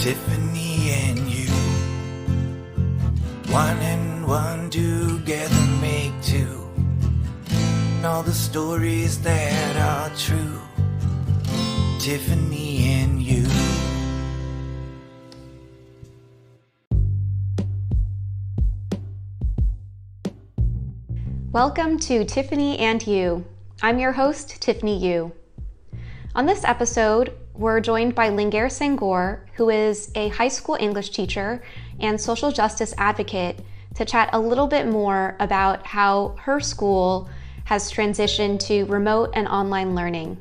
Tiffany and you. One and one together make two. All the stories that are true. Tiffany and you. Welcome to Tiffany and You. I'm your host, Tiffany Yu. On this episode, we're joined by Lingerr Senghor, who is a high school English teacher and social justice advocate, to chat a little bit more about how her school has transitioned to remote and online learning.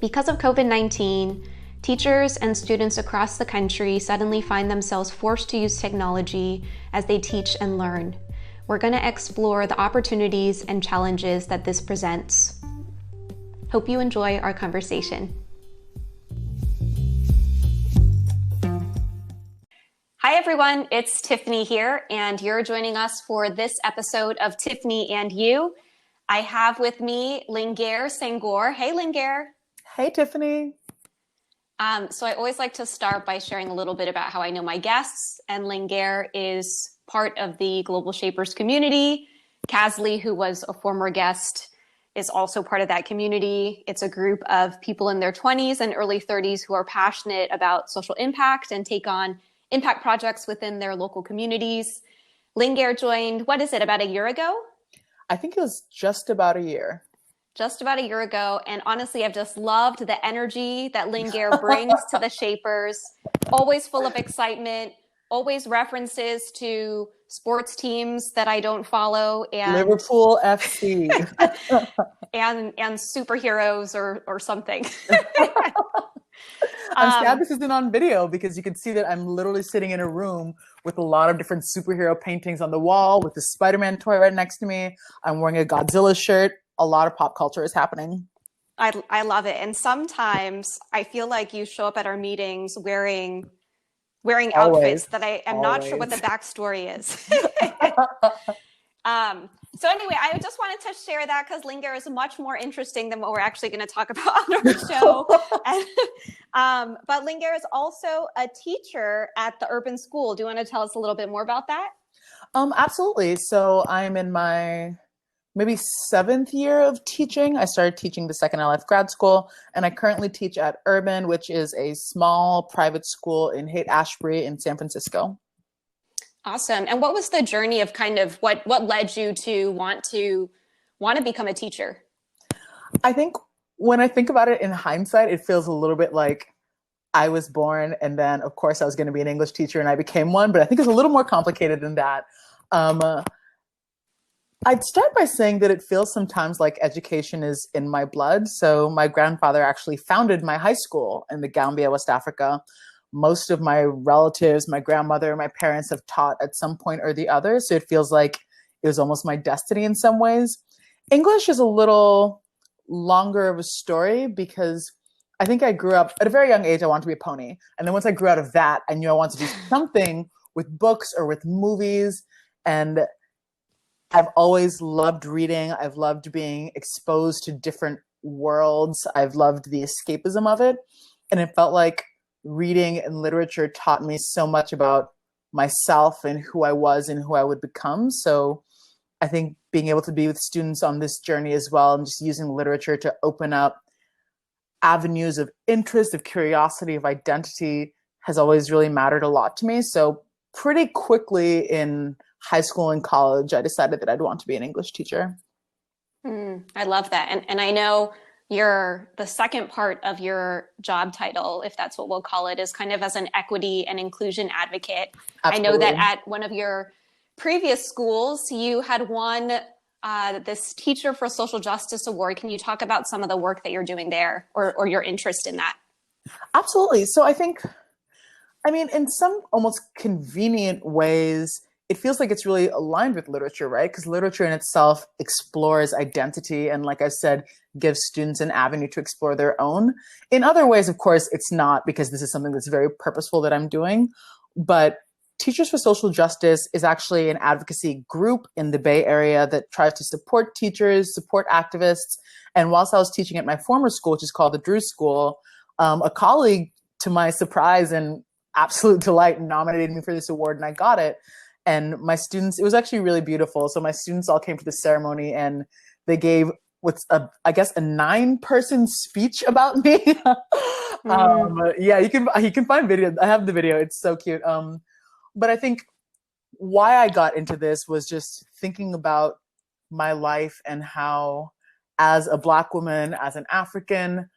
Because of COVID-19, teachers and students across the country suddenly find themselves forced to use technology as they teach and learn. We're going to explore the opportunities and challenges that this presents. Hope you enjoy our conversation. Hi everyone, it's Tiffany here, and you're joining us for this episode of Tiffany and You. I have with me Lingerr Senghor. Hey Lingerr. Hey Tiffany. So I always like to start by sharing a little bit about how I know my guests, and Lingerr is part of the Global Shapers community. Casley, who was a former guest, is also part of that community. It's a group of people in their 20s and early 30s who are passionate about social impact and take on impact projects within their local communities. Lingerr joined, what is it, about a year ago? I think it was just about a year. Just about a year ago. And honestly, I've just loved the energy that Lingerr brings to the Shapers. Always full of excitement, always references to sports teams that I don't follow. And Liverpool FC. and superheroes or something. I'm sad this isn't on video because you can see that I'm literally sitting in a room with a lot of different superhero paintings on the wall with the Spider-Man toy right next to me. I'm wearing a Godzilla shirt. A lot of pop culture is happening. I love it. And sometimes I feel like you show up at our meetings wearing outfits that I am not sure what the backstory is. So anyway, I just wanted to share that because Lingerr is much more interesting than what we're actually going to talk about on our show. But Lingerr is also a teacher at the urban school. Do you want to tell us a little bit more about that? Absolutely. So I'm in my maybe 7th year of teaching. I started teaching the second I left grad school, and I currently teach at Urban, which is a small private school in Haight-Ashbury in San Francisco. Awesome. And what was the journey of kind of what led you to want to become a teacher? I think when I think about it in hindsight, it feels a little bit like I was born and then, of course, I was going to be an English teacher and I became one, but I think it's a little more complicated than that. I'd start by saying that it feels sometimes like education is in my blood. So my grandfather actually founded my high school in the Gambia, West Africa. Most of my relatives, my grandmother, my parents have taught at some point or the other. So it feels like it was almost my destiny in some ways. English is a little longer of a story because I think I grew up at a very young age. I wanted to be a pony. And then once I grew out of that, I knew I wanted to do something with books or with movies. And I've always loved reading. I've loved being exposed to different worlds. I've loved the escapism of it. And it felt like reading and literature taught me so much about myself and who I was and who I would become. So I think being able to be with students on this journey as well and just using literature to open up avenues of interest, of curiosity, of identity has always really mattered a lot to me. So pretty quickly in high school and college, I decided that I'd want to be an English teacher. I love that. And I know the second part of your job title, if that's what we'll call it, is kind of as an equity and inclusion advocate. Absolutely. I know that at one of your previous schools, you had won this Teacher for Social Justice Award. Can you talk about some of the work that you're doing there or your interest in that? Absolutely. So I think, in some almost convenient ways, it feels like it's really aligned with literature, right? Because literature in itself explores identity and, like I said, gives students an avenue to explore their own. In other ways, of course, it's not, because this is something that's very purposeful that I'm doing. But Teachers for Social Justice is actually an advocacy group in the Bay Area that tries to support teachers, support activists. And whilst I was teaching at my former school, which is called the Drew School, a colleague, to my surprise and absolute delight, nominated me for this award, and I got it. And my students, it was actually really beautiful. So my students all came to the ceremony, and they gave what's I guess a 9-person speech about me. Yeah, you can find video. I have the video. It's so cute. But I think why I got into this was just thinking about my life and how, as a Black woman, as an African,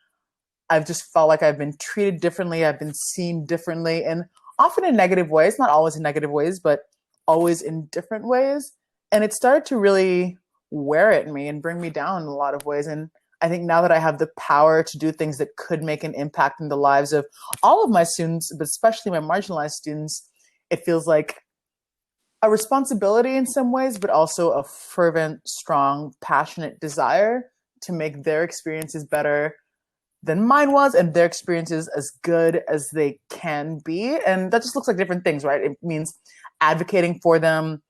I've just felt like I've been treated differently. I've been seen differently, and often in negative ways, not always in negative ways, but always in different ways. And it started to really wear at me and bring me down in a lot of ways. And I think now that I have the power to do things that could make an impact in the lives of all of my students, but especially my marginalized students, it feels like a responsibility in some ways, but also a fervent, strong, passionate desire to make their experiences better than mine was, and their experiences as good as they can be. And that just looks like different things, right? It means advocating for them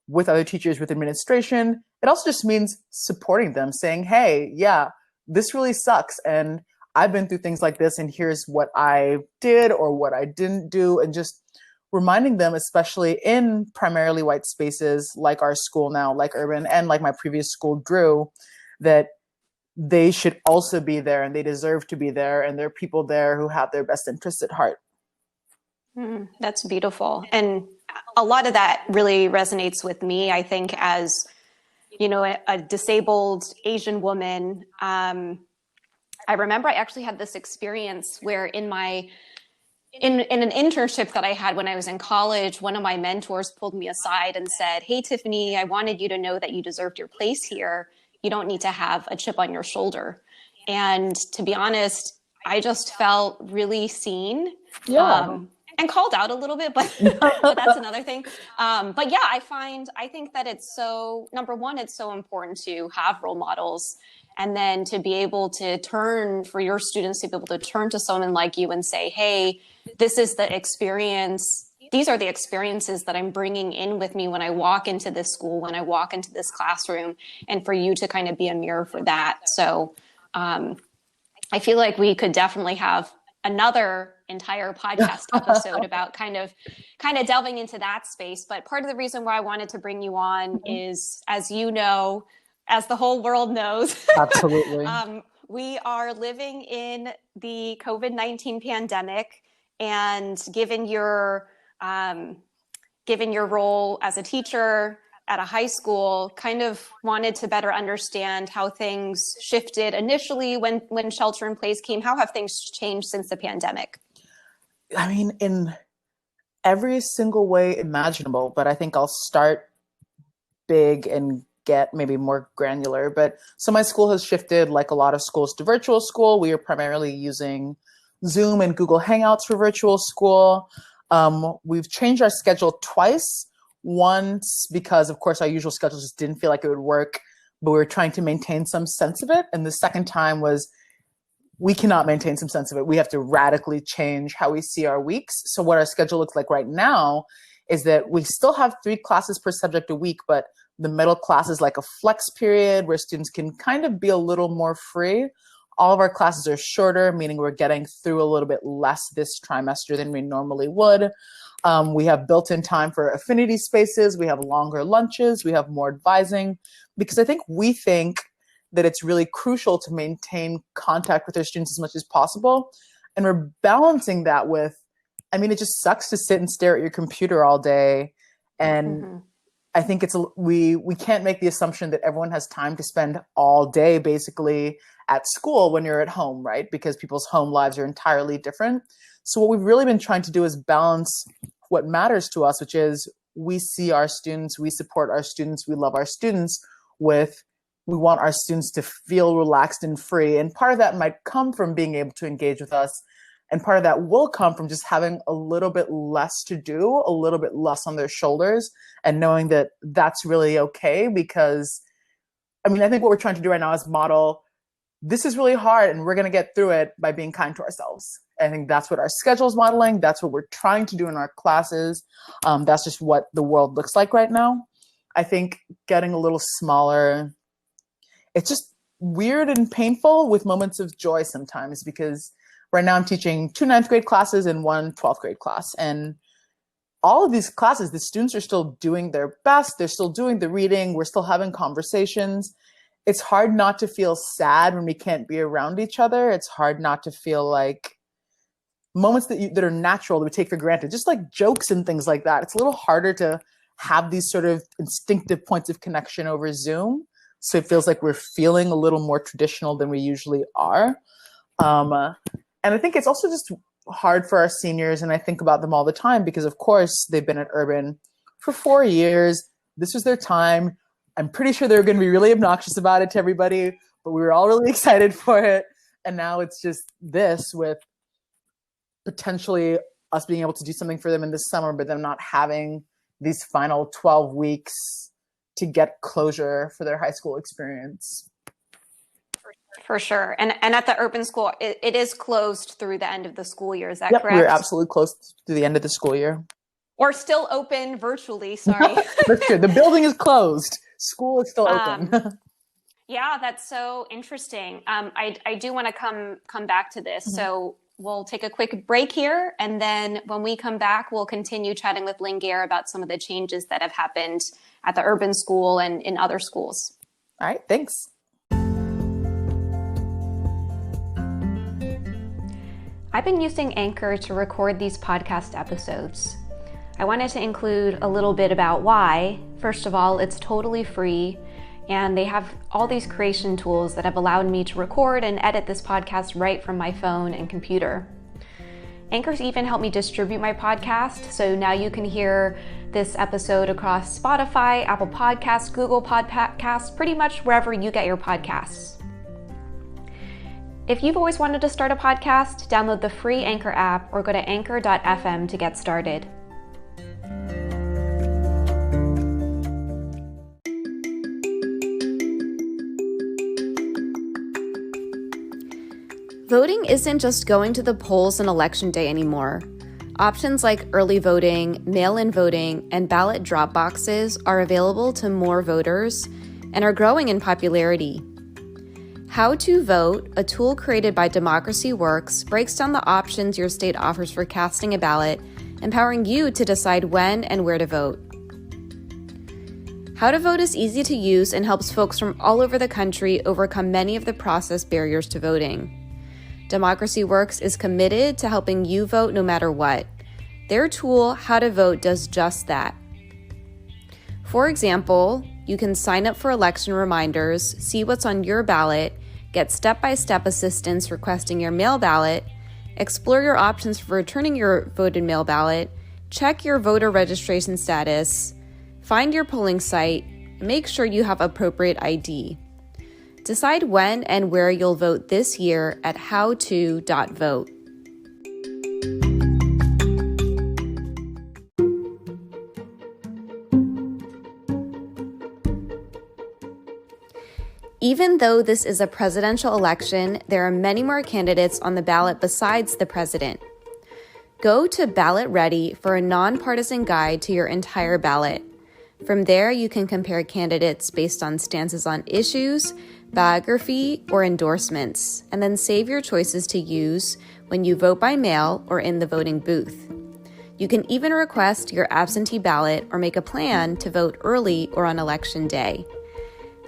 with other teachers, with administration. It also just means supporting them, saying, hey, yeah, this really sucks. And I've been through things like this, and here's what I did or what I didn't do. And just reminding them, especially in primarily white spaces like our school now, like Urban, and like my previous school, Drew, that they should also be there, and they deserve to be there. And there are people there who have their best interests at heart. That's beautiful. And a lot of that really resonates with me, I think, as, you know, a disabled Asian woman. I remember I actually had this experience where in an internship that I had when I was in college, one of my mentors pulled me aside and said, hey, Tiffany, I wanted you to know that you deserved your place here. You don't need to have a chip on your shoulder. And to be honest, I just felt really seen. Yeah. And called out a little bit, but that's another thing. But yeah, I think that it's so, number one, it's so important to have role models, and then to be able to turn, for your students to be able to turn to someone like you and say, hey, this is the experience. These are the experiences that I'm bringing in with me when I walk into this school, when I walk into this classroom, and for you to kind of be a mirror for that. So I feel like we could definitely have another entire podcast episode about kind of delving into that space. But part of the reason why I wanted to bring you on is, as you know, as the whole world knows, Absolutely. We are living in the COVID-19 pandemic, and given your role as a teacher at a high school, kind of wanted to better understand how things shifted initially when shelter in place came. How have things changed since the pandemic? I mean, in every single way imaginable, but I think I'll start big and get maybe more granular. But so my school has shifted, like a lot of schools, to virtual school. We are primarily using Zoom and Google Hangouts for virtual school. We've changed our schedule twice. Once because, of course, our usual schedule just didn't feel like it would work, but we were trying to maintain some sense of it. And the second time was, we cannot maintain some sense of it. We have to radically change how we see our weeks. So what our schedule looks like right now is that we still have 3 classes per subject a week, but the middle class is like a flex period where students can kind of be a little more free. All of our classes are shorter, meaning we're getting through a little bit less this trimester than we normally would. We have built-in time for affinity spaces. We have longer lunches. We have more advising, because I think we think that it's really crucial to maintain contact with our students as much as possible. And we're balancing that with, I mean, it just sucks to sit and stare at your computer all day. And I think we can't make the assumption that everyone has time to spend all day basically at school when you're at home, right? Because people's home lives are entirely different. So what we've really been trying to do is balance what matters to us, which is we see our students, we support our students, we love our students, with we want our students to feel relaxed and free. And part of that might come from being able to engage with us. And part of that will come from just having a little bit less to do, a little bit less on their shoulders, and knowing that that's really okay. Because, I mean, I think what we're trying to do right now is model, this is really hard and we're going to get through it by being kind to ourselves. I think that's what our schedule is modeling. That's what we're trying to do in our classes. That's just what the world looks like right now. I think getting a little smaller, it's just weird and painful with moments of joy sometimes, because Right now I'm teaching 2 ninth grade classes and 1 12th grade class. And all of these classes, the students are still doing their best. They're still doing the reading. We're still having conversations. It's hard not to feel sad when we can't be around each other. It's hard not to feel like moments that are natural that we take for granted, just like jokes and things like that. It's a little harder to have these sort of instinctive points of connection over Zoom. So it feels like we're feeling a little more traditional than we usually are. And I think it's also just hard for our seniors, and I think about them all the time because, of course, they've been at Urban for 4 years. This was their time. I'm pretty sure they were going to be really obnoxious about it to everybody, but we were all really excited for it. And now it's just this with potentially us being able to do something for them in the summer, but them not having these final 12 weeks to get closure for their high school experience. For sure. And at the Urban School, it is closed through the end of the school year. Is that correct? We're absolutely closed to the end of the school year. Or still open virtually, sorry. That's true. The building is closed. School is still open. Yeah, that's so interesting. I do want to come back to this. Mm-hmm. So we'll take a quick break here. And then when we come back, we'll continue chatting with Lingerr about some of the changes that have happened at the Urban School and in other schools. All right, thanks. I've been using Anchor to record these podcast episodes. I wanted to include a little bit about why. First of all, it's totally free, and they have all these creation tools that have allowed me to record and edit this podcast right from my phone and computer. Anchor's even helped me distribute my podcast, so now you can hear this episode across Spotify, Apple Podcasts, Google Podcasts, pretty much wherever you get your podcasts. If you've always wanted to start a podcast, download the free Anchor app or go to anchor.fm to get started. Voting isn't just going to the polls on election day anymore. Options like early voting, mail-in voting, and ballot drop boxes are available to more voters and are growing in popularity. How to Vote, a tool created by Democracy Works, breaks down the options your state offers for casting a ballot, empowering you to decide when and where to vote. How to Vote is easy to use and helps folks from all over the country overcome many of the process barriers to voting. Democracy Works is committed to helping you vote no matter what. Their tool, How to Vote, does just that. For example, you can sign up for election reminders, see what's on your ballot, get step-by-step assistance requesting your mail ballot, explore your options for returning your voted mail ballot, check your voter registration status, find your polling site, and make sure you have appropriate ID. Decide when and where you'll vote this year at howto.vote. Even though this is a presidential election, there are many more candidates on the ballot besides the president. Go to Ballot Ready for a nonpartisan guide to your entire ballot. From there, you can compare candidates based on stances on issues, biography, or endorsements, and then save your choices to use when you vote by mail or in the voting booth. You can even request your absentee ballot or make a plan to vote early or on election day.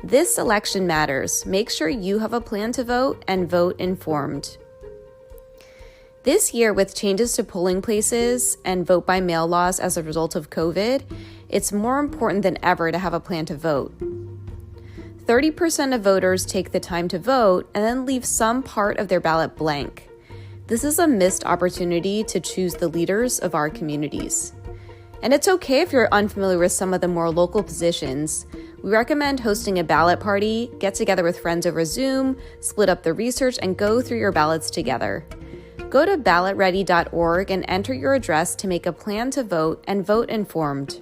This election matters. Make sure you have a plan to vote and vote informed. This year, with changes to polling places and vote by mail laws as a result of COVID, it's more important than ever to have a plan to vote. 30% of voters take the time to vote and then leave some part of their ballot blank. This is a missed opportunity to choose the leaders of our communities. And it's okay if you're unfamiliar with some of the more local positions. We recommend hosting a ballot party, get together with friends over Zoom, split up the research, and go through your ballots together. Go to ballotready.org and enter your address to make a plan to vote and vote informed.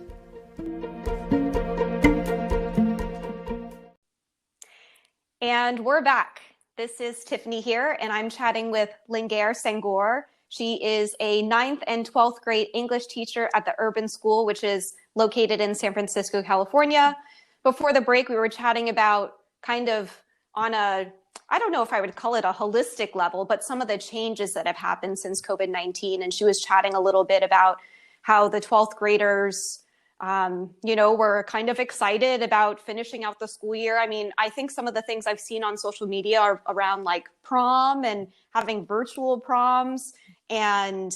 And we're back. This is Tiffany here, and I'm chatting with Lingerr Senghor. She is a 9th and 12th grade English teacher at the Urban School, which is located in San Francisco, California. Before the break, we were chatting about kind of on a I don't know if I would call it a holistic level, but some of the changes that have happened since COVID-19. And she was chatting a little bit about how the 12th graders, were kind of excited about finishing out the school year. I mean, I think some of the things I've seen on social media are around like prom and having virtual proms and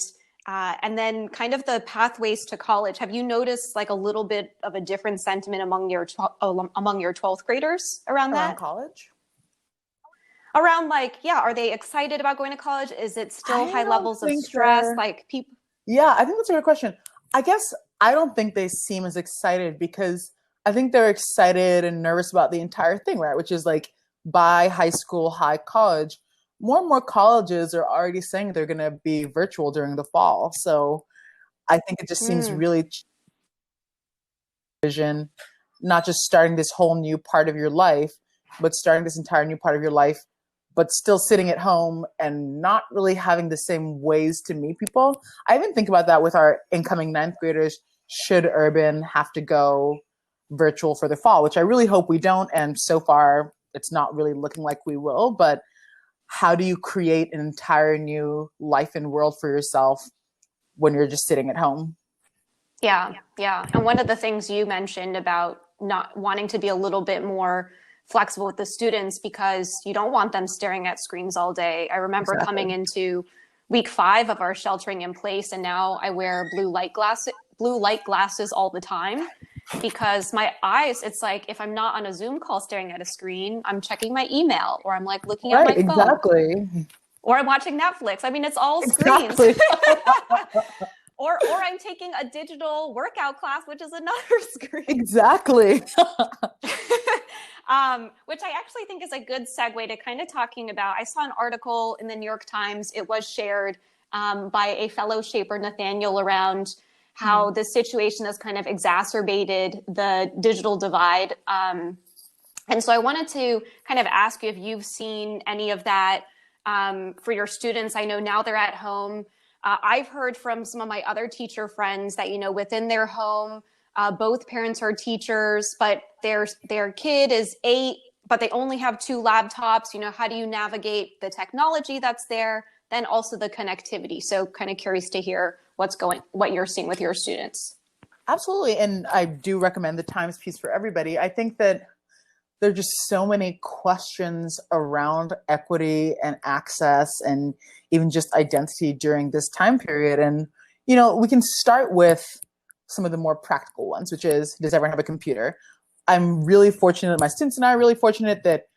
then kind of the pathways to college. Have you noticed like a little bit of a different sentiment among your 12th graders around that? Around college? Around like, yeah, are they excited about going to college? Is it still high levels of stress? Like people? Yeah, I think that's a good question. I guess I don't think they seem as excited because I think they're excited and nervous about the entire thing, right? Which is like by high school, high college. More and more colleges are already saying they're going to be virtual during the fall. So I think it just seems really vision, not just starting this whole new part of your life, but starting this entire new part of your life, but still sitting at home and not really having the same ways to meet people. I even think about that with our incoming ninth graders. Should urban have to go virtual for the fall, which I really hope we don't. And so far, it's not really looking like we will. But how do you create an entire new life and world for yourself when you're just sitting at home? Yeah. And one of the things you mentioned about not wanting to be a little bit more flexible with the students because you don't want them staring at screens all day. I remember coming into week 5 of our sheltering in place, and now I wear blue light glasses all the time because my eyes, it's like if I'm not on a Zoom call staring at a screen, I'm checking my email or I'm like looking at my phone. Exactly. Or I'm watching Netflix. I mean, it's all screens. Or I'm taking a digital workout class, which is another screen. Exactly. Which I actually think is a good segue to kind of talking about. I saw an article in the New York Times. It was shared by a fellow shaper, Nathaniel, around how the situation has kind of exacerbated the digital divide. And so I wanted to kind of ask you if you've seen any of that for your students. I know now they're at home. I've heard from some of my other teacher friends that, within their home, both parents are teachers, but their kid is 8, but they only have 2 laptops. How do you navigate the technology that's there, then also the connectivity? So kind of curious to hear what you're seeing with your students. Absolutely. And I do recommend the Times piece for everybody. I think that there are just so many questions around equity and access and even just identity during this time period. And, we can start with some of the more practical ones, which is, does everyone have a computer? I'm really fortunate, my students and I are really fortunate that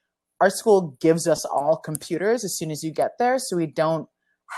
our school gives us all computers as soon as you get there, so we don't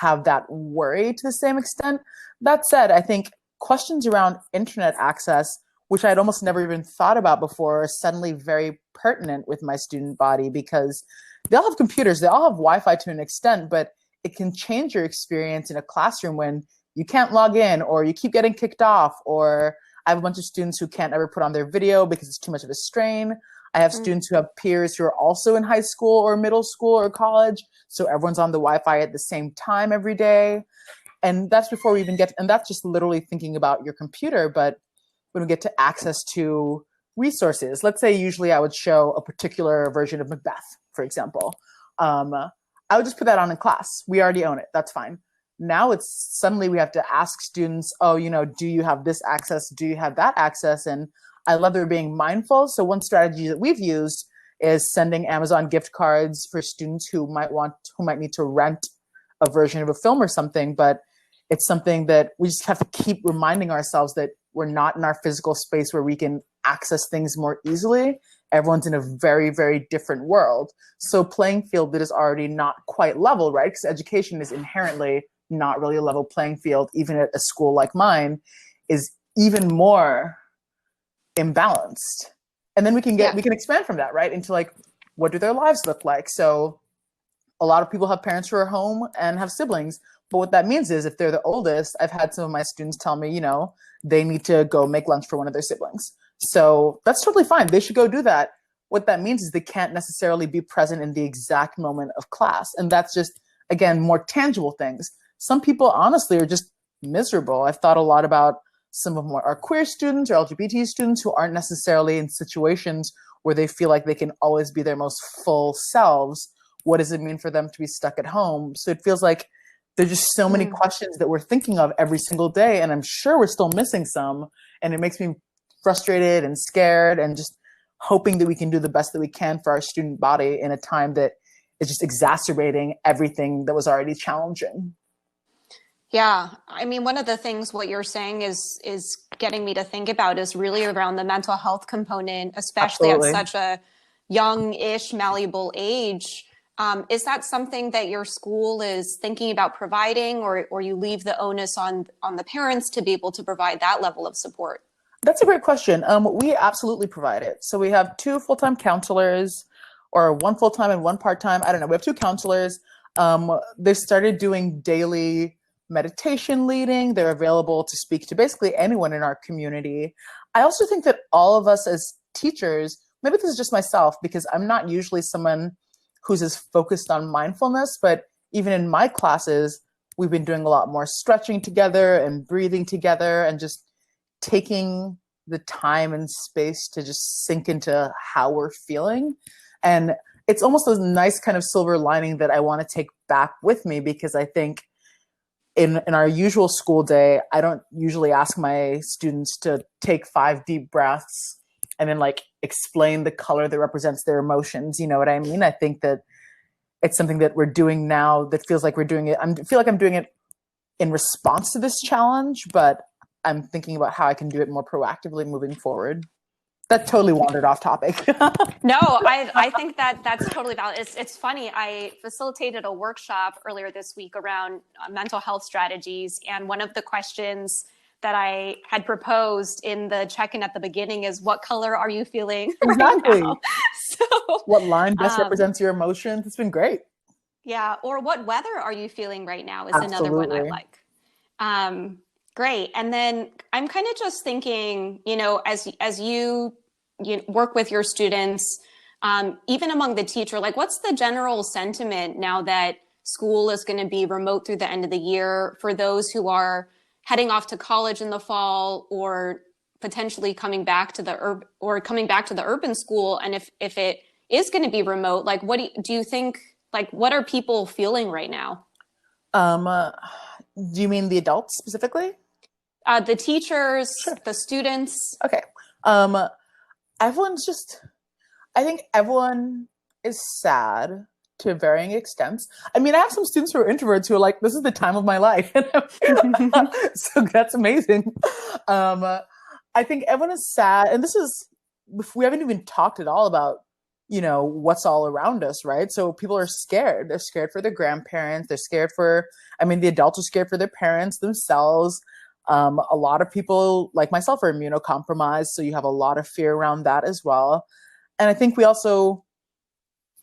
have that worry to the same extent. That said, I think questions around internet access, which I'd almost never even thought about before, are suddenly very pertinent with my student body because they all have computers, they all have Wi-Fi to an extent, but it can change your experience in a classroom when you can't log in or you keep getting kicked off, or I have a bunch of students who can't ever put on their video because it's too much of a strain. I have students who have peers who are also in high school or middle school or college, so everyone's on the Wi-Fi at the same time every day. And that's before we even get, and that's just literally thinking about your computer. But when we get to access to resources, let's say usually I would show a particular version of Macbeth, for example. I would just put that on in class. We already own it. That's fine. Now it's suddenly we have to ask students, do you have this access? Do you have that access? And I love that we're being mindful. So one strategy that we've used is sending Amazon gift cards for students who might need to rent a version of a film or something. But it's something that we just have to keep reminding ourselves that we're not in our physical space where we can access things more easily. Everyone's in a very, very different world. So playing field that is already not quite level, right? Because education is inherently not really a level playing field, even at a school like mine, is even more imbalanced. And then we can expand from that, right? Into like, what do their lives look like? So a lot of people have parents who are home and have siblings. But what that means is if they're the oldest, I've had some of my students tell me, they need to go make lunch for one of their siblings. So that's totally fine. They should go do that. What that means is they can't necessarily be present in the exact moment of class. And that's just, again, more tangible things. Some people honestly are just miserable. I've thought a lot about some of our queer students or LGBT students who aren't necessarily in situations where they feel like they can always be their most full selves, what does it mean for them to be stuck at home? So it feels like there's just so many questions that we're thinking of every single day. And I'm sure we're still missing some. And it makes me frustrated and scared and just hoping that we can do the best that we can for our student body in a time that is just exacerbating everything that was already challenging. Yeah, I mean, one of the things what you're saying is getting me to think about is really around the mental health component, especially Absolutely. at such a young-ish, malleable age. Is that something that your school is thinking about providing, or you leave the onus on the parents to be able to provide that level of support? That's a great question. We absolutely provide it. So we have 2 full-time counselors, or 1 full-time and 1 part-time. I don't know. We have 2 counselors. They started doing daily meditation leading. They're available to speak to basically anyone in our community. I also think that all of us as teachers, maybe this is just myself because I'm not usually someone who's as focused on mindfulness, but even in my classes, we've been doing a lot more stretching together and breathing together and just taking the time and space to just sink into how we're feeling. And it's almost a nice kind of silver lining that I want to take back with me, because I think in our usual school day, I don't usually ask my students to take 5 deep breaths and then like explain the color that represents their emotions. You know what I mean? I think that it's something that we're doing now that feels like we're doing it. I feel like I'm doing it in response to this challenge, but I'm thinking about how I can do it more proactively moving forward. That totally wandered off topic. No, I think that's totally valid. It's funny. I facilitated a workshop earlier this week around mental health strategies, and one of the questions that I had proposed in the check-in at the beginning is, what color are you feeling Exactly. right now? So, what line best represents your emotions? It's been great. yeah, or what weather are you feeling right now is another one I like. Great. And then I'm kind of just thinking, as you work with your students, even among the teacher, like what's the general sentiment now that school is going to be remote through the end of the year for those who are heading off to college in the fall, or potentially coming back to the urban school? And if it is going to be remote, like what do you think, like what are people feeling right now? Do you mean the adults specifically? The teachers, Sure. the students. Okay. Everyone's just, I think everyone is sad to varying extents. I mean, I have some students who are introverts who are like, this is the time of my life. So that's amazing. I think everyone is sad. And we haven't even talked at all about, what's all around us, right? So people are scared. They're scared for their grandparents. They're scared the adults are scared for their parents themselves. A lot of people like myself are immunocompromised. So you have a lot of fear around that as well. And I think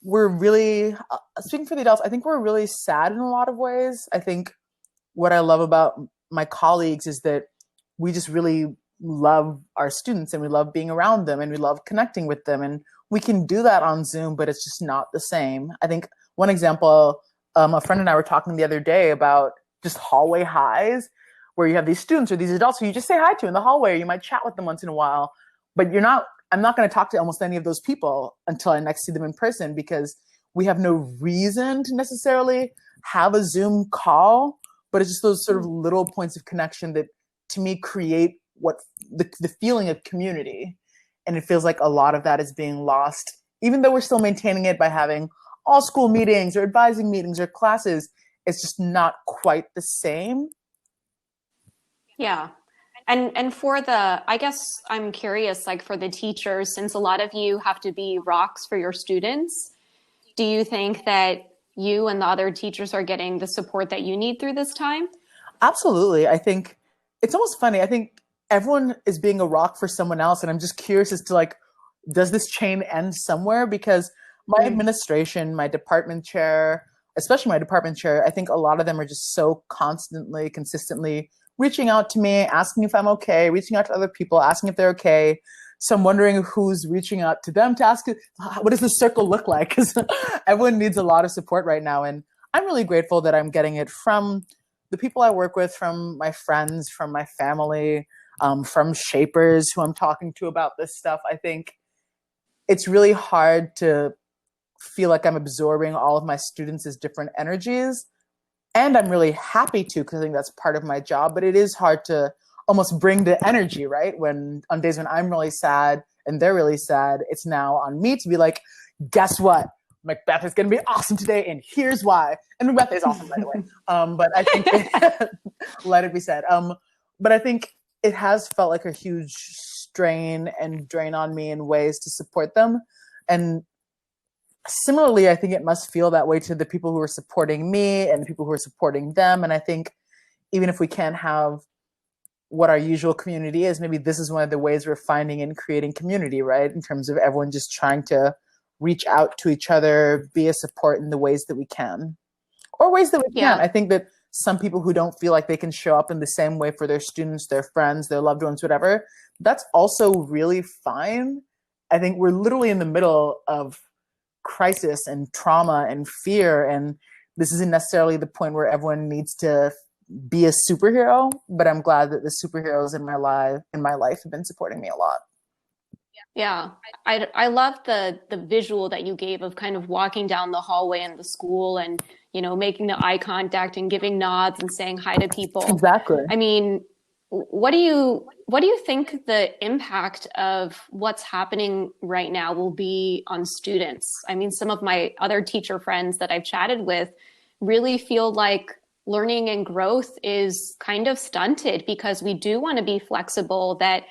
we're really, speaking for the adults, I think we're really sad in a lot of ways. I think what I love about my colleagues is that we just really love our students and we love being around them and we love connecting with them. And we can do that on Zoom, but it's just not the same. I think one example, a friend and I were talking the other day about just hallway highs, where you have these students or these adults who you just say hi to in the hallway, or you might chat with them once in a while, but I'm not going to talk to almost any of those people until I next see them in person, because we have no reason to necessarily have a Zoom call, but it's just those sort of little points of connection that to me create what the feeling of community. And it feels like a lot of that is being lost, even though we're still maintaining it by having all school meetings or advising meetings or classes. It's just not quite the same. Yeah. And I guess I'm curious, like for the teachers, since a lot of you have to be rocks for your students, do you think that you and the other teachers are getting the support that you need through this time? Absolutely. I think it's almost funny. I think everyone is being a rock for someone else. And I'm just curious as to like, does this chain end somewhere? Because my administration, my department chair, especially my department chair, I think a lot of them are just so constantly, consistently reaching out to me, asking if I'm okay, reaching out to other people, asking if they're okay. So I'm wondering who's reaching out to them to ask, what does the circle look like? Because everyone needs a lot of support right now. And I'm really grateful that I'm getting it from the people I work with, from my friends, from my family, from shapers who I'm talking to about this stuff. I think it's really hard to feel like I'm absorbing all of my students' different energies. And I'm really happy to, because I think that's part of my job. But it is hard to almost bring the energy, right? When on days when I'm really sad and they're really sad, it's now on me to be like, guess what? Macbeth is going to be awesome today, and here's why. And Macbeth is awesome, by the way. But I think, let it be said. But I think it has felt like a huge strain and drain on me in ways to support them. And similarly, I think it must feel that way to the people who are supporting me and the people who are supporting them. And I think even if we can't have what our usual community is, maybe this is one of the ways we're finding in creating community, right? In terms of everyone just trying to reach out to each other, be a support in the ways that we can, or ways that we can. I think that some people who don't feel like they can show up in the same way for their students, their friends, their loved ones, whatever, that's also really fine. I think we're literally in the middle of crisis and trauma and fear, and this isn't necessarily the point where everyone needs to be a superhero, but I'm glad that the superheroes in my life have been supporting me a lot. Yeah, I love the visual that you gave of kind of walking down the hallway in the school and, you know, making the eye contact and giving nods and saying hi to people. Exactly. I mean, what do you think the impact of what's happening right now will be on students? I mean, some of my other teacher friends that I've chatted with really feel like learning and growth is kind of stunted because we do want to be flexible, that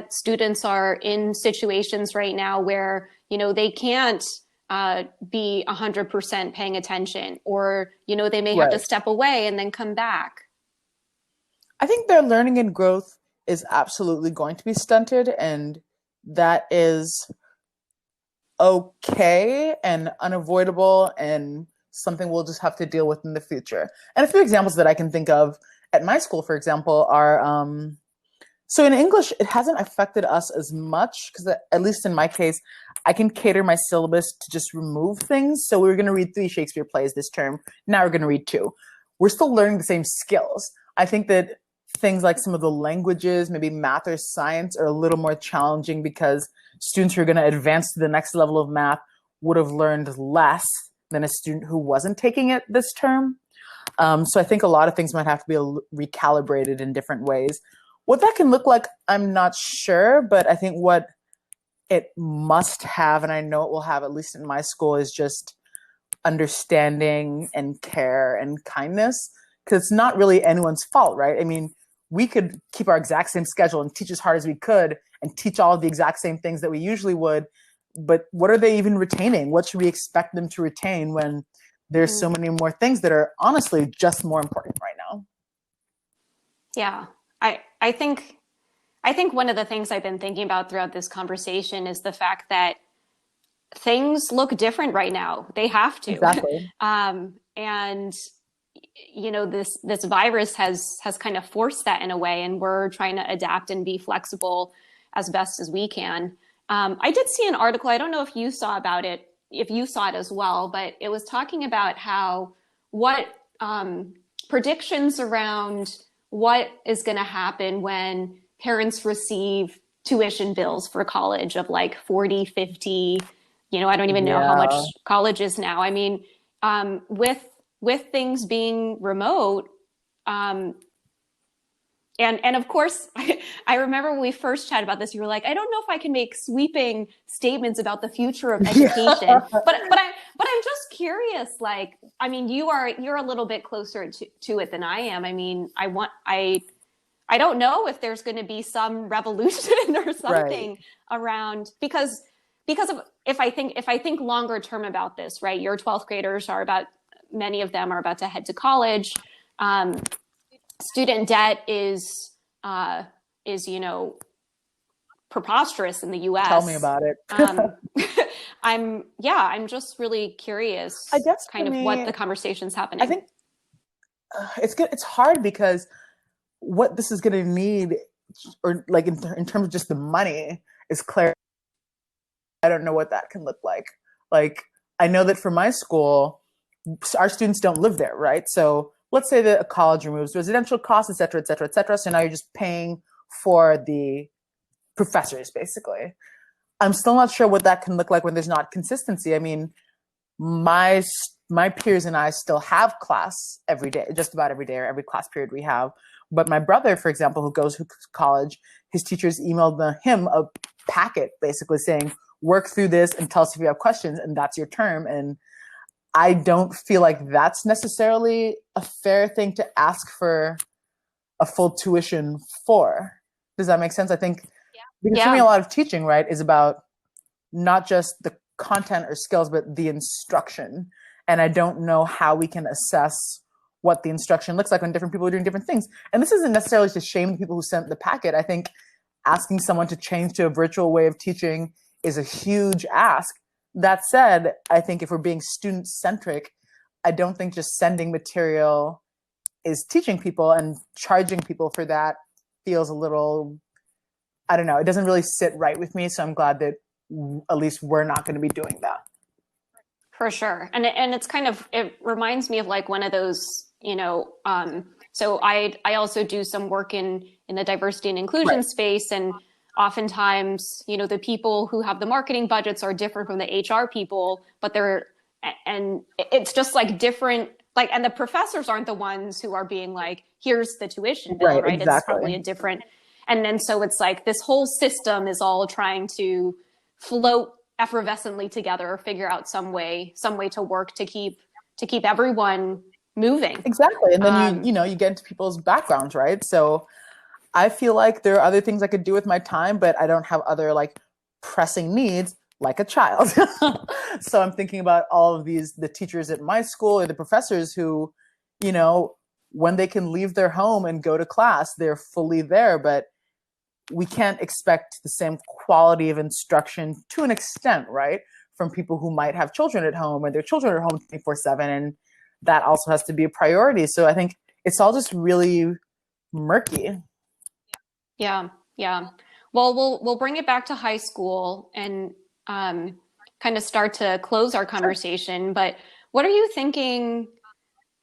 students are in situations right now where, you know, they can't be 100% paying attention, or, you know, they may have to step away and then come back. I think their learning and growth is absolutely going to be stunted, and that is okay and unavoidable and something we'll just have to deal with in the future. And a few examples that I can think of at my school, for example, are so in English, it hasn't affected us as much because, at least in my case, I can cater my syllabus to just remove things. So we were going to read 3 Shakespeare plays this term. Now we're going to read 2. We're still learning the same skills. I think that things like some of the languages, maybe math or science, are a little more challenging because students who are going to advance to the next level of math would have learned less than a student who wasn't taking it this term. So I think a lot of things might have to be recalibrated in different ways. What that can look like, I'm not sure, but I think what it must have, and I know it will have, at least in my school, is just understanding and care and kindness, because it's not really anyone's fault, right? I mean, we could keep our exact same schedule and teach as hard as we could and teach all of the exact same things that we usually would, but what are they even retaining? What should we expect them to retain when there's so many more things that are honestly just more important right now? Yeah. I think one of the things I've been thinking about throughout this conversation is the fact that things look different right now. They have to. Exactly. And you know, this virus has kind of forced that in a way, and we're trying to adapt and be flexible as best as we can. I did see an article, I don't know if you saw it as well, but it was talking about how predictions around what is going to happen when parents receive tuition bills for college of like 40, 50, you know, I don't even know how much college is now. I mean, with things being remote, and of course, I remember when we first chatted about this, you were like, I don't know if I can make sweeping statements about the future of education, but I'm just curious. Like, I mean, you're a little bit closer to it than I am. I mean, I don't know if there's going to be some revolution or something around, because of, if I think longer term about this, right? Your 12th graders many of them are about to head to college. Student debt is, you know, preposterous in the US. Tell me about it. I'm just really curious, I guess kind of what the conversation's happening. I think it's good. It's hard because what this is going to need, or like in terms of just the money, is clarity. I don't know what that can look like. Like, I know that for my school, our students don't live there, right? So let's say that a college removes residential costs, et cetera, et cetera, et cetera. So now you're just paying for the professors, basically. I'm still not sure what that can look like when there's not consistency. I mean, my my peers and I still have class every day, just about every day, or every class period we have. But my brother, for example, who goes to college, his teachers emailed him a packet basically saying, work through this and tell us if you have questions, and that's your term. And I don't feel like that's necessarily a fair thing to ask for a full tuition for. Does that make sense? I think because for me, a lot of teaching, right, is about not just the content or skills, but the instruction. And I don't know how we can assess what the instruction looks like when different people are doing different things. And this isn't necessarily to shame the people who sent the packet. I think asking someone to change to a virtual way of teaching is a huge ask. That said, I think if we're being student-centric, I don't think just sending material is teaching people, and charging people for that feels a little, I don't know, it doesn't really sit right with me. So I'm glad that at least we're not going to be doing that. For sure. And it's kind of, it reminds me of like one of those, so I also do some work in the diversity and inclusion space. And oftentimes, the people who have the marketing budgets are different from the HR people, but and it's just like different, like, and the professors aren't the ones who are being like, here's the tuition bill, right? Exactly. It's probably a different, and then so it's like this whole system is all trying to float effervescently together, or figure out some way to work to keep everyone moving. Exactly. And then you get into people's backgrounds, right? So I feel like there are other things I could do with my time, but I don't have other like pressing needs like a child. So I'm thinking about all of the teachers at my school or the professors who, when they can leave their home and go to class, they're fully there, but we can't expect the same quality of instruction to an extent, right? From people who might have children at home, and their children are home 24/7. And that also has to be a priority. So I think it's all just really murky. Yeah. Well, we'll bring it back to high school and kind of start to close our conversation. But what are you thinking?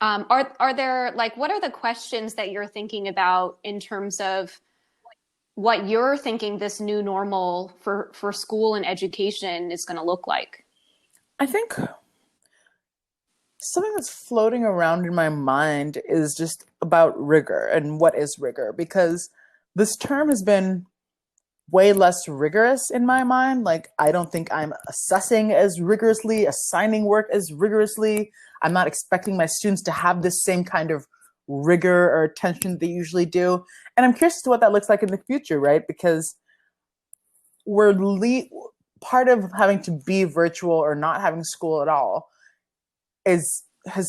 Are there, like, what are the questions that you're thinking about in terms of what you're thinking this new normal for school and education is going to look like? I think something that's floating around in my mind is just about rigor and what is rigor, because this term has been way less rigorous in my mind. Like, I don't think I'm assessing as rigorously, assigning work as rigorously. I'm not expecting my students to have this same kind of rigor or attention that they usually do. And I'm curious as to what that looks like in the future, right? Because part of having to be virtual or not having school at all has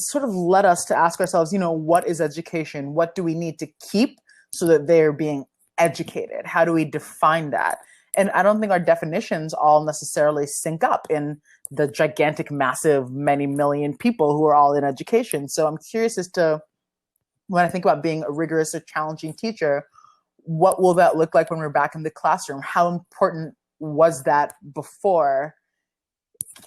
sort of led us to ask ourselves, what is education? What do we need to keep so that they're being educated? How do we define that? And I don't think our definitions all necessarily sync up in the gigantic, massive, many million people who are all in education. So I'm curious as to, when I think about being a rigorous or challenging teacher, what will that look like when we're back in the classroom? How important was that before?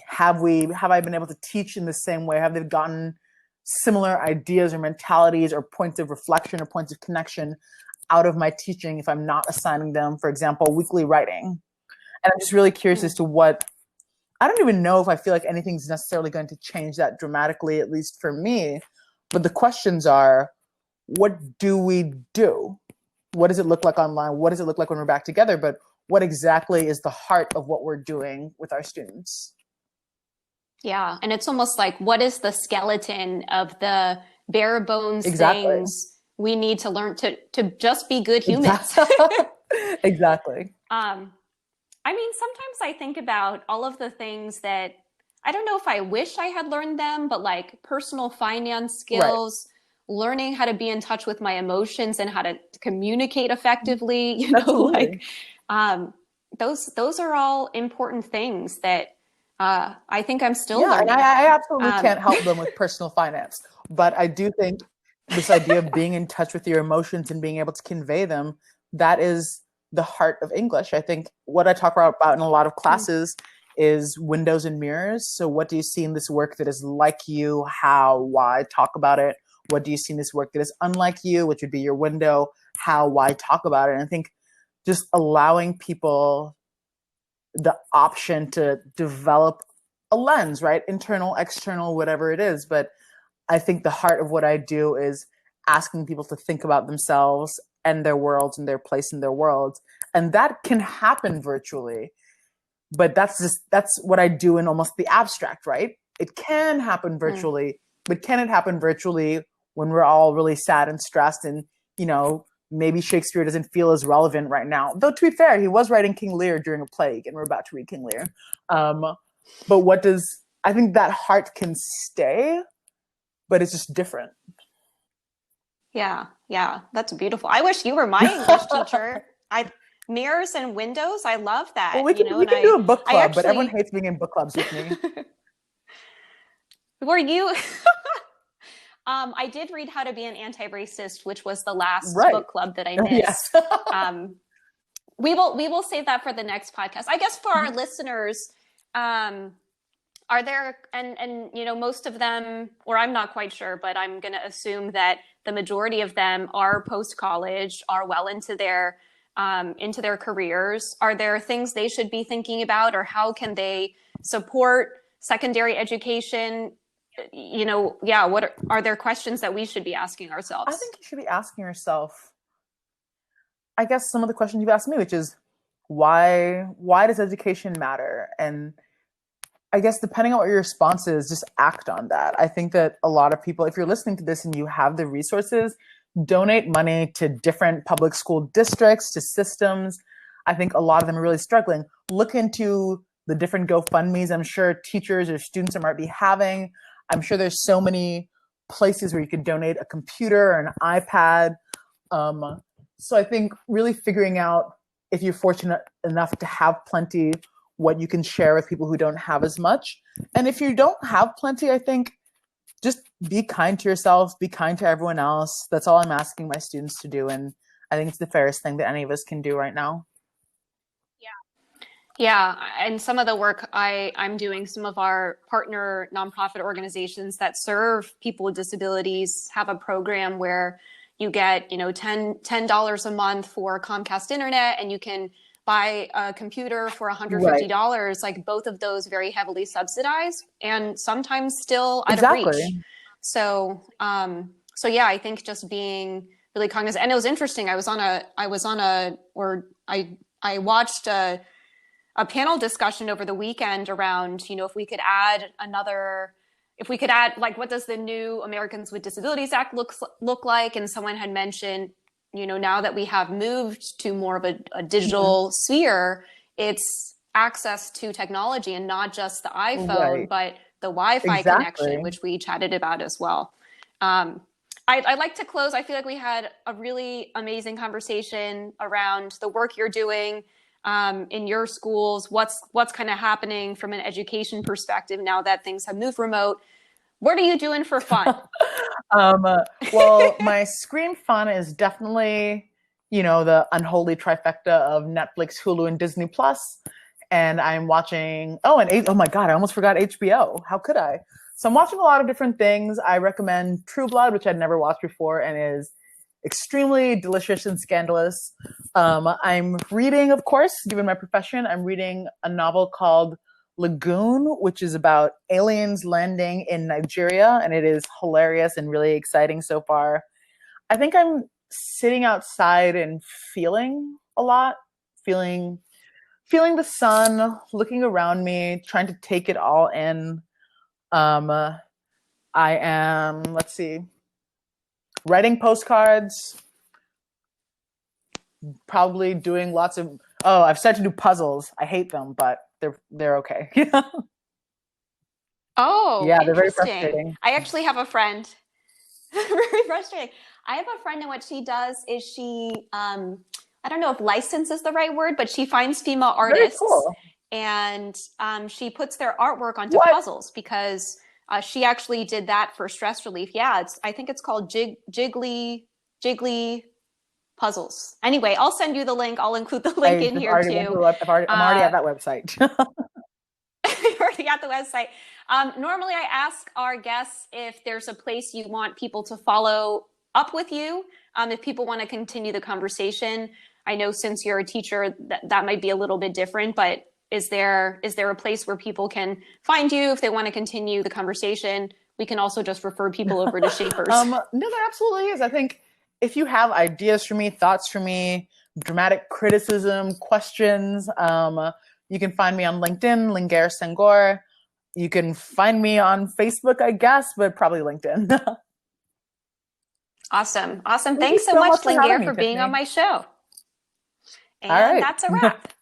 Have I been able to teach in the same way? Have they gotten similar ideas or mentalities or points of reflection or points of connection out of my teaching if I'm not assigning them, for example, weekly writing? And I'm just really curious as to I don't even know if I feel like anything's necessarily going to change that dramatically, at least for me. But the questions are, what do we do? What does it look like online? What does it look like when we're back together? But what exactly is the heart of what we're doing with our students? Yeah. And it's almost like, what is the skeleton of the bare bones things we need to learn to just be good humans? Exactly. I mean, sometimes I think about all of the things that I don't know if I wish I had learned them, but like personal finance skills, learning how to be in touch with my emotions and how to communicate effectively, Absolutely. those are all important things that I think I'm still learning. And I absolutely can't help them with personal finance, but I do think this idea of being in touch with your emotions and being able to convey them, that is the heart of English. I think what I talk about in a lot of classes is windows and mirrors. So what do you see in this work that is like you? How, why? Talk about it. What do you see in this work that is unlike you, which would be your window? How, why? Talk about it. And I think just allowing people the option to develop a lens, right? Internal, external, whatever it is. But I think the heart of what I do is asking people to think about themselves and their worlds and their place in their worlds. And that can happen virtually. But that's what I do in almost the abstract, right? It can happen virtually, but can it happen virtually when we're all really sad and stressed and, maybe Shakespeare doesn't feel as relevant right now? Though to be fair, he was writing King Lear during a plague, and we're about to read King Lear. But I think that heart can stay, but it's just different. Yeah, that's beautiful. I wish you were my English teacher. Mirrors and windows, I love that. Well, we can do a book club, but everyone hates being in book clubs with me. Were you? I did read How to Be an Anti-Racist, which was the last book club that I missed. Yes. We will save that for the next podcast. I guess for our listeners, are there, and most of them, or I'm not quite sure, but I'm going to assume that the majority of them are post-college, are well into their careers. Are there things they should be thinking about, or how can they support secondary education? What are there questions that we should be asking ourselves? I think you should be asking yourself, I guess, some of the questions you've asked me, which is why does education matter? And I guess depending on what your response is, just act on that. I think that a lot of people, if you're listening to this and you have the resources, donate money to different public school districts, to systems. I think a lot of them are really struggling. Look into the different GoFundMes I'm sure teachers or students might be having. I'm sure there's so many places where you could donate a computer or an iPad. So I think really figuring out, if you're fortunate enough to have plenty, what you can share with people who don't have as much. And if you don't have plenty, I think just be kind to yourself, be kind to everyone else. That's all I'm asking my students to do. And I think it's the fairest thing that any of us can do right now. Yeah. And some of the work I'm doing, some of our partner nonprofit organizations that serve people with disabilities have a program where you get, $10 a month for Comcast internet, and you can buy a computer for $150. Right. Like both of those very heavily subsidized and sometimes still out of reach. So yeah, I think just being really cognizant. And it was interesting. I watched a panel discussion over the weekend around, if we could add, like, what does the new Americans with Disabilities Act look like? And someone had mentioned, now that we have moved to more of a digital sphere, it's access to technology and not just the iPhone, but the Wi-Fi connection, which we chatted about as well. I'd like to close. I feel like we had a really amazing conversation around the work you're doing in your schools, what's kind of happening from an education perspective now that things have moved remote. What are you doing for fun? Well, my screen fun is definitely, the unholy trifecta of Netflix, Hulu, and Disney Plus. And I'm watching, oh my God, I almost forgot HBO. How could I? So I'm watching a lot of different things. I recommend True Blood, which I'd never watched before and is extremely delicious and scandalous. I'm reading, of course, given my profession, I'm reading a novel called Lagoon, which is about aliens landing in Nigeria, and it is hilarious and really exciting so far. I think I'm sitting outside and feeling a lot, feeling the sun, looking around me, trying to take it all in. I am, writing postcards, probably doing lots of, I've started to do puzzles. I hate them, but they're okay. Oh, yeah, they're very frustrating. I actually have a friend. Very frustrating. I have a friend, and what she does is she, I don't know if license is the right word, but she finds female artists, and she puts their artwork onto puzzles, because she actually did that for stress relief. Yeah, I think it's called Jiggly Puzzles. Anyway, I'll send you the link. I'll include the link in here too. I'm already at that website. You're already at the website. Normally, I ask our guests if there's a place you want people to follow up with you, if people want to continue the conversation. I know since you're a teacher, that might be a little bit different, but is there a place where people can find you if they want to continue the conversation? We can also just refer people over to Shapers. No, there absolutely is. I think if you have ideas for me, thoughts for me, dramatic criticism, questions, you can find me on LinkedIn, Lingerr Senghor. You can find me on Facebook, I guess, but probably LinkedIn. Awesome. Thanks so much, Lingerr, for being on my show. And that's a wrap.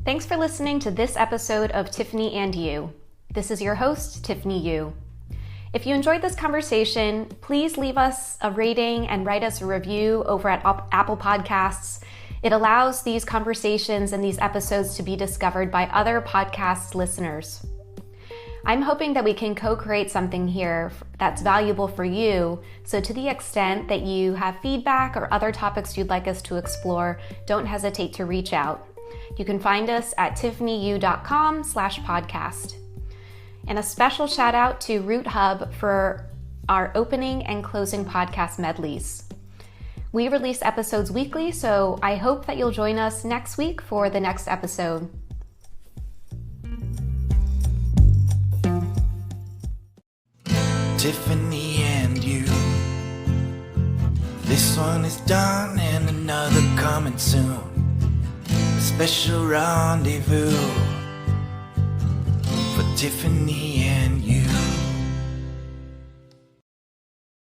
Thanks for listening to this episode of Tiffany and You. This is your host, Tiffany Yu. If you enjoyed this conversation, please leave us a rating and write us a review over at Apple Podcasts. It allows these conversations and these episodes to be discovered by other podcast listeners. I'm hoping that we can co-create something here that's valuable for you. So to the extent that you have feedback or other topics you'd like us to explore, don't hesitate to reach out. You can find us at tiffanyyu.com/podcast. And a special shout out to Root Hub for our opening and closing podcast medleys. We release episodes weekly, so I hope that you'll join us next week for the next episode. Tiffany and you. This one is done and another coming soon. A special rendezvous for Tiffany and you.